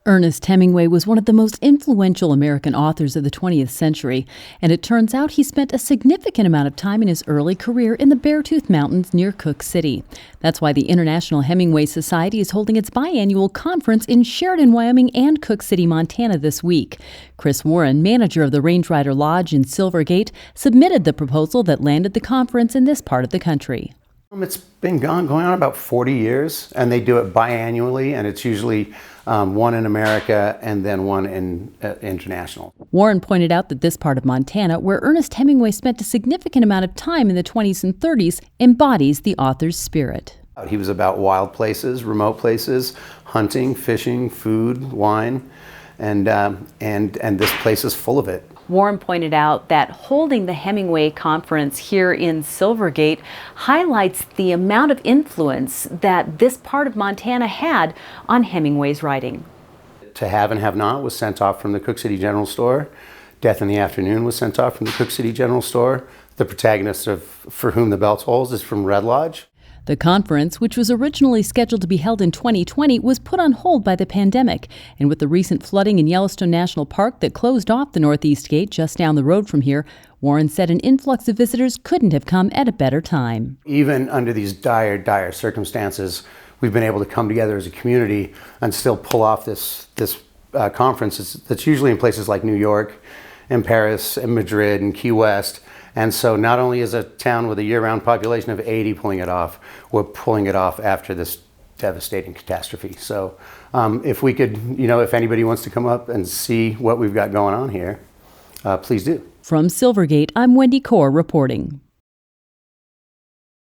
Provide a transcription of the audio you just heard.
Ernest Hemingway was one of the most influential American authors of the 20th century, and it turns out he spent a significant amount of time in his early career in the Beartooth Mountains near Cooke City. That's why the International Hemingway Society is holding its biannual conference in Sheridan, Wyoming and Cooke City, Montana this week. Chris Warren, manager of the Range Rider Lodge in Silvergate, submitted the proposal that landed the conference in this part of the country. It's been going on about 40 years, and they do it biannually, and it's usually one in America and then one in international. Warren pointed out that this part of Montana, where Ernest Hemingway spent a significant amount of time in the 20s and 30s, embodies the author's spirit. He was about wild places, remote places, hunting, fishing, food, wine, and this place is full of it. Warren pointed out that holding the Hemingway Conference here in Silvergate highlights the amount of influence that this part of Montana had on Hemingway's writing. To Have and Have Not was sent off from the Cooke City General Store. Death in the Afternoon was sent off from the Cooke City General Store. The protagonist of For Whom the Bell Tolls is from Red Lodge. The conference, which was originally scheduled to be held in 2020, was put on hold by the pandemic. And with the recent flooding in Yellowstone National Park that closed off the Northeast Gate just down the road from here, Warren said an influx of visitors couldn't have come at a better time. Even under these dire circumstances, we've been able to come together as a community and still pull off this conference that's usually in places like New York and Paris and Madrid and Key West. And so not only is a town with a year-round population of 80 pulling it off, we're pulling it off after this devastating catastrophe. So if we could, if anybody wants to come up and see what we've got going on here, please do. From Silvergate, I'm Wendy Corr reporting.